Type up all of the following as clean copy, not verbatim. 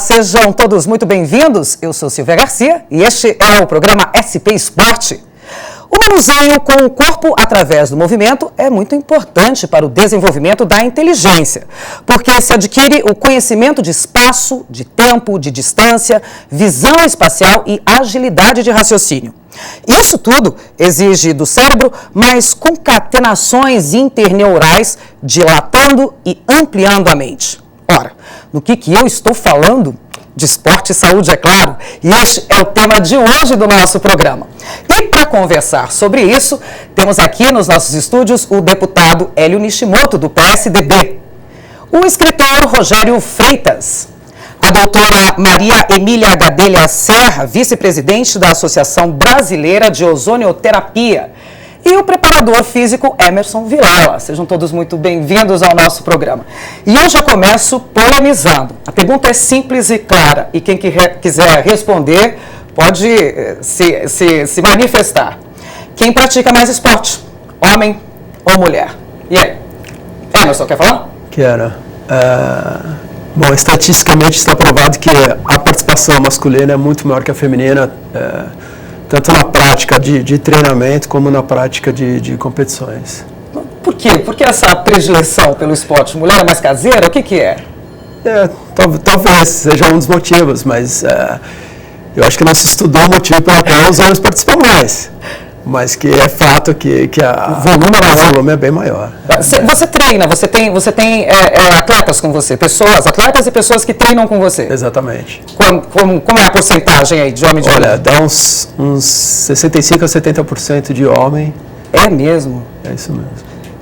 sejam todos muito bem-vindos. Eu sou Silvia Garcia e este é o programa SP Esporte. O manuseio com o corpo através do movimento é muito importante para o desenvolvimento da inteligência, porque se adquire o conhecimento de espaço, de tempo, de distância, visão espacial e agilidade de raciocínio. Isso tudo exige do cérebro mais concatenações interneurais, dilatando e ampliando a mente. Ora, no que eu estou falando? De esporte e saúde, é claro, e este é o tema de hoje do nosso programa. E para conversar sobre isso, temos aqui nos nossos estúdios o deputado Hélio Nishimoto, do PSDB, o escritor Rogério Freitas, a doutora Maria Emília Gadelha Serra, vice-presidente da Associação Brasileira de Ozonioterapia, e o preparador físico Emerson Vilela. Sejam todos muito bem-vindos ao nosso programa. E eu já começo polemizando. A pergunta é simples e clara, e quem quiser responder pode se manifestar. Quem pratica mais esporte? Homem ou mulher? E aí? Emerson, quer falar? Quero. Bom, estatisticamente está provado que a participação masculina é muito maior que a feminina, tanto na prática de treinamento como na prática de competições. Por quê? Por que essa predileção pelo esporte? Mulher é mais caseira? O que é? Talvez seja um dos motivos, mas eu acho que não se estudou o motivo pelo qual os homens participam mais. Mas que é fato que o volume é bem maior. Você treina, você tem atletas com você, atletas e pessoas que treinam com você. Exatamente. Como é a porcentagem aí de homem e de mulher? Olha, dá uns 65% a 70% de homem. É mesmo? É isso mesmo.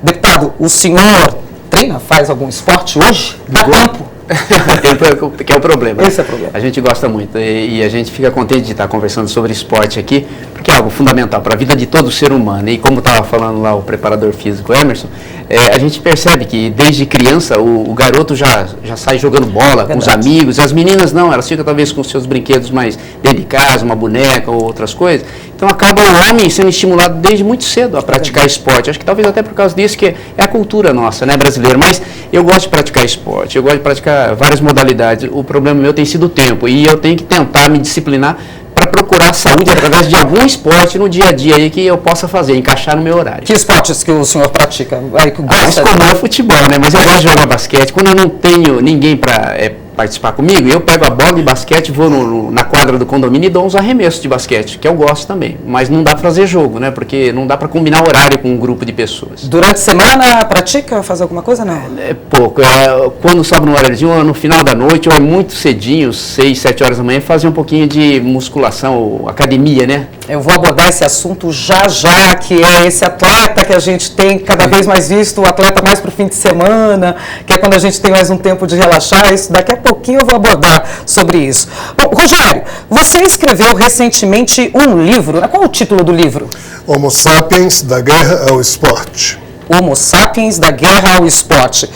Deputado, o senhor treina, faz algum esporte hoje? Dá tempo? Que é o problema. Esse é o problema. A gente gosta muito e a gente fica contente de estar conversando sobre esporte aqui, porque é algo fundamental para a vida de todo ser humano. E como estava falando lá o preparador físico Emerson, a gente percebe que desde criança o garoto já sai jogando bola com os amigos, as meninas não, elas ficam talvez com seus brinquedos mais dentro de casa, uma boneca ou outras coisas. Então acaba o homem sendo estimulado desde muito cedo a praticar esporte. Acho que talvez até por causa disso, que é a cultura nossa, né, brasileira. Mas eu gosto de praticar esporte, eu gosto de praticar várias modalidades. O problema meu tem sido o tempo e eu tenho que tentar me disciplinar para procurar saúde através de algum esporte no dia a dia aí que eu possa fazer, encaixar no meu horário. Que esportes que o senhor pratica? Mais comum é futebol, né? Mas eu gosto de jogar basquete. Quando eu não tenho ninguém para participar comigo, eu pego a bola de basquete, vou na quadra do condomínio e dou uns arremessos de basquete, que eu gosto também. Mas não dá para fazer jogo, né? Porque não dá para combinar horário com um grupo de pessoas. Durante a semana pratica, faz alguma coisa, não? É pouco. Quando sobe no horário de no final da noite, ou é muito cedinho, 6, 7 horas da manhã, fazer um pouquinho de musculação, ou academia, né? Eu vou abordar esse assunto já, que é esse atleta que a gente tem cada vez mais visto, o atleta mais para o fim de semana, que é quando a gente tem mais um tempo de relaxar. Isso daqui a pouquinho eu vou abordar sobre isso. Bom, Rogério, você escreveu recentemente um livro. Qual é o título do livro? Homo Sapiens, da Guerra ao Esporte. Homo Sapiens, da Guerra ao Esporte.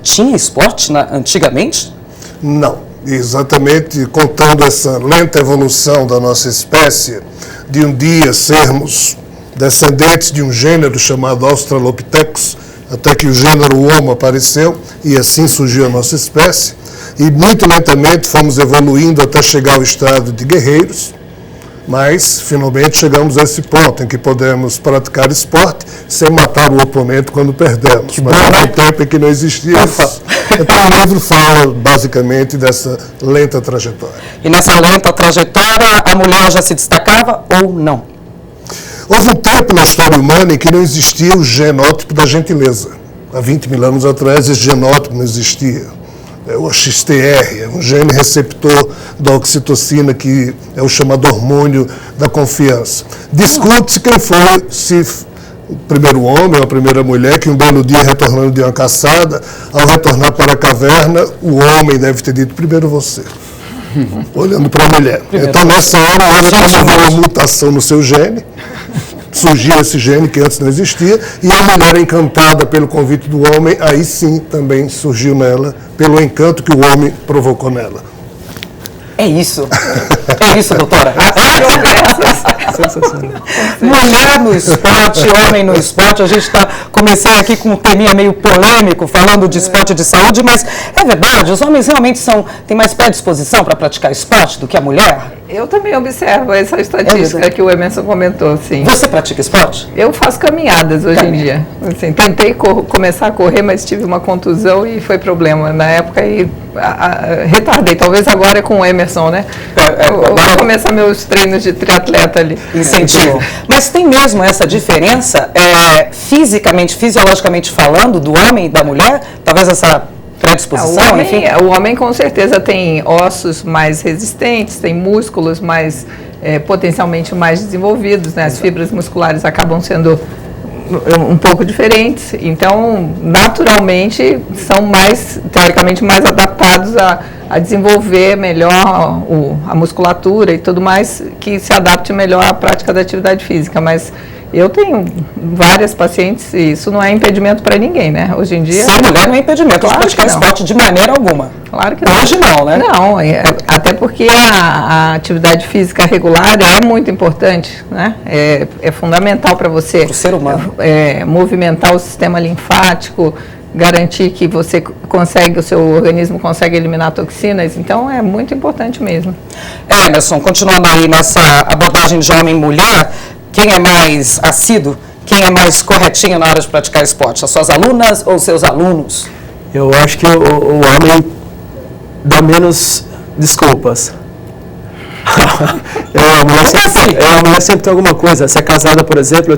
Tinha esporte antigamente? Não. Exatamente contando essa lenta evolução da nossa espécie, de um dia sermos descendentes de um gênero chamado Australopithecus, até que o gênero Homo apareceu e assim surgiu a nossa espécie, e muito lentamente fomos evoluindo até chegar ao estado de guerreiros, mas finalmente chegamos a esse ponto em que podemos praticar esporte sem matar o oponente quando perdemos. Mas há um tempo em que não existia isso. Então o livro fala basicamente dessa lenta trajetória. E nessa lenta trajetória a mulher já se destacava ou não? Houve um tempo na história humana em que não existia o genótipo da gentileza. Há 20 mil anos atrás esse genótipo não existia. O XTR, é um gene receptor da oxitocina, que é o chamado hormônio da confiança. Discute-se quem foi, se o primeiro homem ou a primeira mulher, que um belo dia, retornando de uma caçada, ao retornar para a caverna, o homem deve ter dito primeiro você, olhando para a mulher. Então, nessa hora, houve uma mutação no seu gene, surgiu esse gene que antes não existia, e a mulher, encantada pelo convite do homem, aí sim também surgiu nela, pelo encanto que o homem provocou nela. É isso, doutora. Mulher no esporte, homem no esporte, a gente está comecei aqui com um teminha meio polêmico, falando de esporte de saúde, mas é verdade, os homens realmente têm mais predisposição para praticar esporte do que a mulher? Eu também observo essa estatística que o Emerson comentou, sim. Você pratica esporte? Eu faço caminhadas hoje em dia. Assim, tentei começar a correr, mas tive uma contusão e foi problema. Na época e retardei. Talvez agora com o Emerson, né? Vou começar meus treinos de triatleta ali. Incentivo. Mas tem mesmo essa diferença, fisicamente, fisiologicamente falando, do homem e da mulher? Talvez essa predisposição, enfim? O homem com certeza tem ossos mais resistentes, tem músculos mais potencialmente mais desenvolvidos, né? As fibras musculares acabam sendo um pouco diferentes, então naturalmente são mais, teoricamente, mais adaptados a desenvolver melhor a musculatura e tudo mais, que se adapte melhor à prática da atividade física, mas eu tenho várias pacientes e isso não é impedimento para ninguém, né? Hoje em dia... Ser mulher não é impedimento, claro, de praticar esporte de maneira alguma. Claro que não. Hoje não, né? Não, até porque a atividade física regular é muito importante, né? É fundamental para você... Para o ser humano. Movimentar o sistema linfático, garantir que você o seu organismo consegue eliminar toxinas, então é muito importante mesmo. Emerson, continuando aí nessa abordagem de homem e mulher, quem é mais assíduo, quem é mais corretinho na hora de praticar esporte? As suas alunas ou seus alunos? Eu acho que o homem dá menos desculpas. A mulher sempre tem alguma coisa. Se é casada, por exemplo,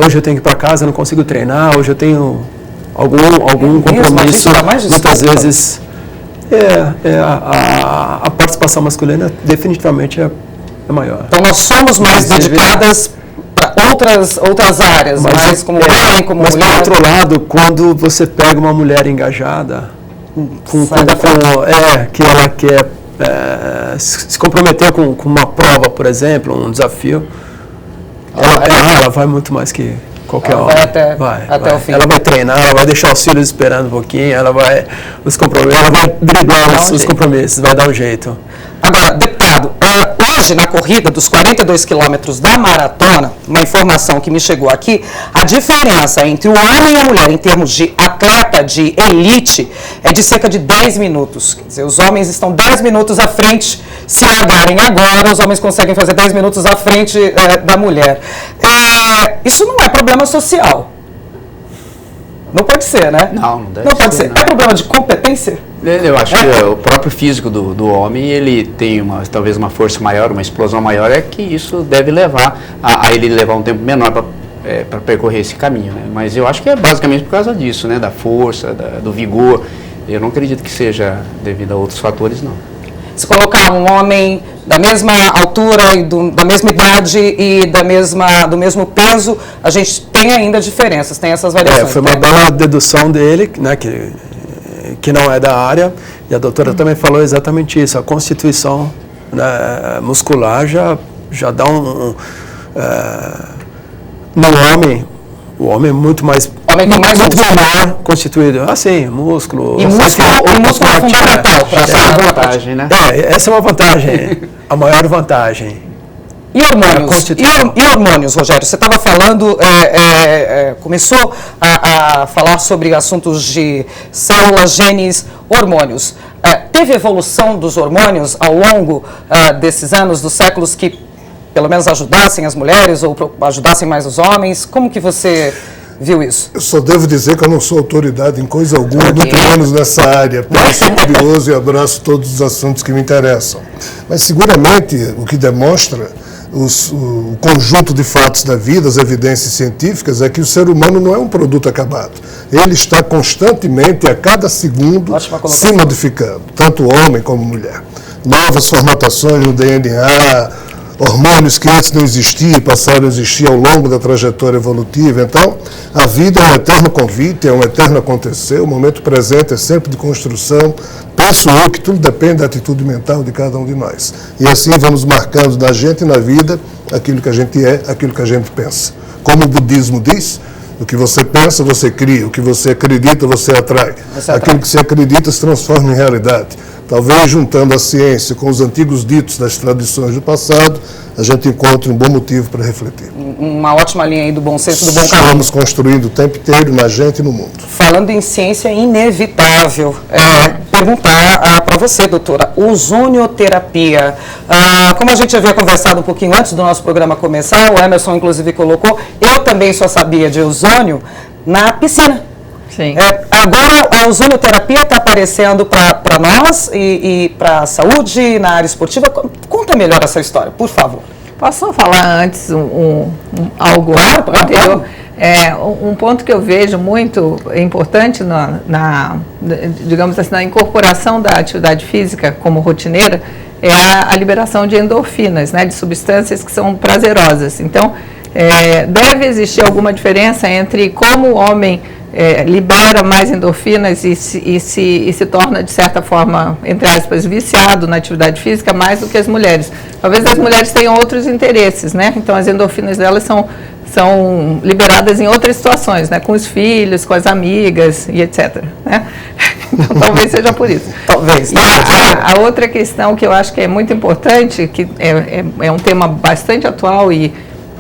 hoje eu tenho que ir para casa, não consigo treinar, hoje eu tenho algum compromisso. Muitas vezes a participação masculina definitivamente é maior. Então nós somos mais dedicadas para outras áreas, mais como homem, como mulher. Mas por outro lado, quando você pega uma mulher engajada, que ela quer se comprometer com uma prova, por exemplo, um desafio, ela vai muito mais que qualquer homem. Vai até o fim. Ela vai treinar, ela vai deixar os filhos esperando um pouquinho, ela vai driblar os compromissos, vai dar um jeito. Agora, deputado, hoje na corrida dos 42 quilômetros da maratona, uma informação que me chegou aqui, a diferença entre o homem e a mulher em termos de atleta de elite é de cerca de 10 minutos. Quer dizer, os homens estão 10 minutos à frente, se largarem agora, os homens conseguem fazer 10 minutos à frente da mulher. Isso não é problema social. Não pode ser, né? Não deve ser. Não pode ser. É problema de competência? Eu acho que o próprio físico do homem, ele tem talvez uma força maior, uma explosão maior, é que isso deve levar a ele levar um tempo menor para percorrer esse caminho, né? Mas eu acho que é basicamente por causa disso, né? Da força, do vigor. Eu não acredito que seja devido a outros fatores, não. Se colocar um homem da mesma altura, da mesma idade e do mesmo peso, a gente tem ainda diferenças, tem essas variações. Foi uma bela dedução dele, né, que não é da área, e a doutora também falou exatamente isso. A constituição, né, muscular já dá no homem, o homem é muito mais... muito menor constituído. Músculo... E músculo é fundamental. Essa é uma vantagem, né? Essa é uma vantagem, a maior vantagem. E hormônios? E hormônios, Rogério? Você estava falando, começou a falar sobre assuntos de células, genes, hormônios. Teve evolução dos hormônios ao longo desses anos, dos séculos, que pelo menos ajudassem as mulheres ou ajudassem mais os homens? Como que você viu isso? Eu só devo dizer que eu não sou autoridade em coisa alguma, muito menos nessa área. Eu sou curioso e abraço todos os assuntos que me interessam. Mas seguramente o que demonstra o conjunto de fatos da vida, as evidências científicas, é que o ser humano não é um produto acabado. Ele está constantemente, a cada segundo, se modificando, tanto homem como mulher. Novas formatações no DNA, hormônios que antes não existiam, passaram a existir ao longo da trajetória evolutiva. Então, a vida é um eterno convite, é um eterno acontecer, o momento presente é sempre de construção. Penso eu que tudo depende da atitude mental de cada um de nós. E assim vamos marcando na gente e na vida aquilo que a gente é, aquilo que a gente pensa. Como o budismo diz, o que você pensa, você cria. O que você acredita, você atrai. Aquilo que você acredita se transforma em realidade. talvez juntando a ciência com os antigos ditos das tradições do passado, a gente encontre um bom motivo para refletir. Uma ótima linha aí do bom senso, do bom caminho. Estamos construindo o tempo inteiro na gente e no mundo. Falando em ciência, é inevitável perguntar para você, doutora, ozonioterapia. Como a gente havia conversado um pouquinho antes do nosso programa começar, o Emerson inclusive colocou, eu também só sabia de ozônio na piscina. Sim. Agora a ozonioterapia está aparecendo para nós e para a saúde, na área esportiva. Conta melhor essa história, por favor. Posso só falar antes algo anterior? Um ponto que eu vejo muito importante digamos assim, na incorporação da atividade física como rotineira é a liberação de endorfinas, né, de substâncias que são prazerosas. Então, deve existir alguma diferença entre como o homem libera mais endorfinas e se torna, de certa forma, entre aspas, viciado na atividade física mais do que as mulheres. Talvez as mulheres tenham outros interesses, né? Então, as endorfinas delas são liberadas em outras situações, né? Com os filhos, com as amigas e etc. Né? Então, talvez seja por isso. Talvez. A outra questão que eu acho que é muito importante, que é um tema bastante atual e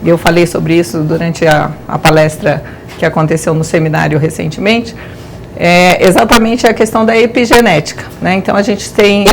eu falei sobre isso durante a palestra que aconteceu no seminário recentemente, é exatamente a questão da epigenética, né? Então a gente tem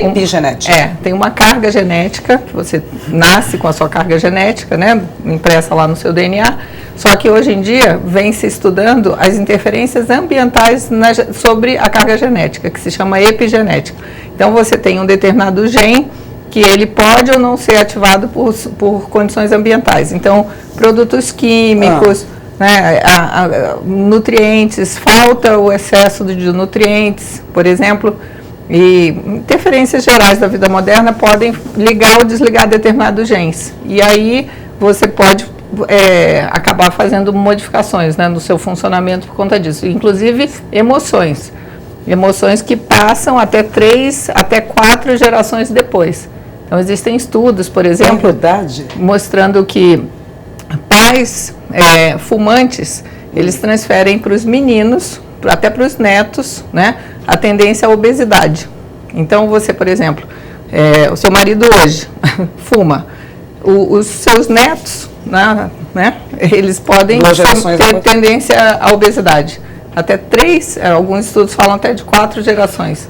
tem uma carga genética, que você nasce com a sua carga genética, né, impressa lá no seu DNA, só que hoje em dia vem se estudando as interferências ambientais sobre a carga genética, que se chama epigenética. Então você tem um determinado gene que ele pode ou não ser ativado por condições ambientais. Então, produtos químicos, né, nutrientes, falta o excesso de nutrientes, por exemplo, e interferências gerais da vida moderna podem ligar ou desligar determinados genes. E aí você pode acabar fazendo modificações, né, no seu funcionamento por conta disso. Inclusive emoções. Emoções que passam até 3, até 4 gerações depois. Então, existem estudos, por exemplo, mostrando que pais fumantes, eles transferem para os meninos, até para os netos, né, a tendência à obesidade. Então, você, por exemplo, o seu marido hoje fuma, os seus netos, né, eles podem ter tendência à obesidade. Até 3, alguns estudos falam até de 4 gerações.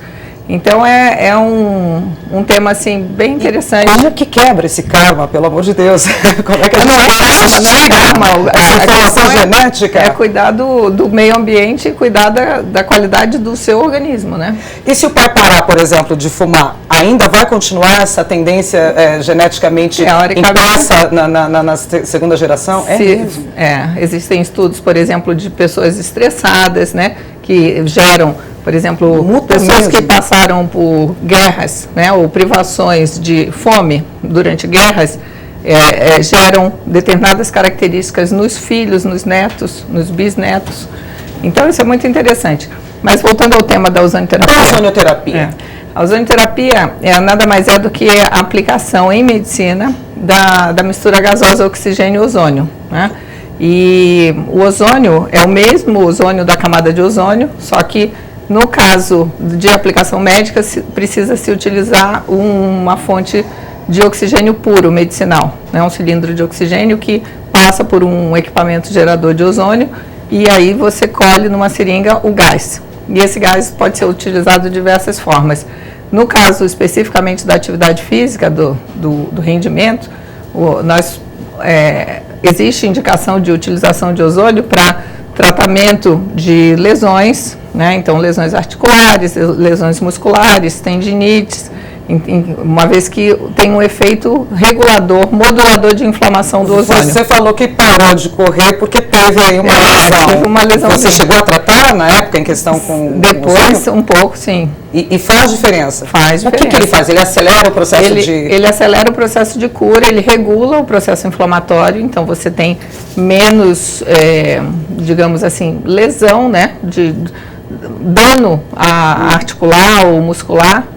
Então, é um tema, assim, bem interessante. Como que quebra esse karma, pelo amor de Deus? Como é que não é karma, a questão genética? É cuidar do meio ambiente e cuidar da qualidade do seu organismo, né? E se o pai parar, por exemplo, de fumar, ainda vai continuar essa tendência geneticamente impressa na segunda geração? Existem estudos, por exemplo, de pessoas estressadas, né, que geram, por exemplo, pessoas que passaram por guerras, né, ou privações de fome durante guerras, geram determinadas características nos filhos, nos netos, nos bisnetos. Então, isso é muito interessante. Mas voltando ao tema da ozonioterapia. A ozonioterapia nada mais é do que a aplicação em medicina da mistura gasosa oxigênio-ozônio, né? E o ozônio é o mesmo ozônio da camada de ozônio, só que no caso de aplicação médica precisa se utilizar uma fonte de oxigênio puro, medicinal, né? Um cilindro de oxigênio que passa por um equipamento gerador de ozônio e aí você colhe numa seringa o gás. E esse gás pode ser utilizado de diversas formas. No caso especificamente da atividade física, do rendimento, existe indicação de utilização de ozônio para tratamento de lesões, né? Então lesões articulares, lesões musculares, tendinites, uma vez que tem um efeito regulador, modulador de inflamação do ozônio. Você falou que parou de correr porque teve aí uma lesão. Teve uma lesão. Você chegou a tratar na época em questão com depois, um pouco, sim. E faz diferença? Faz diferença. O que ele faz? Ele acelera o processo Ele acelera o processo de cura, ele regula o processo inflamatório, então você tem menos, digamos assim, lesão, né, de dano articular ou muscular,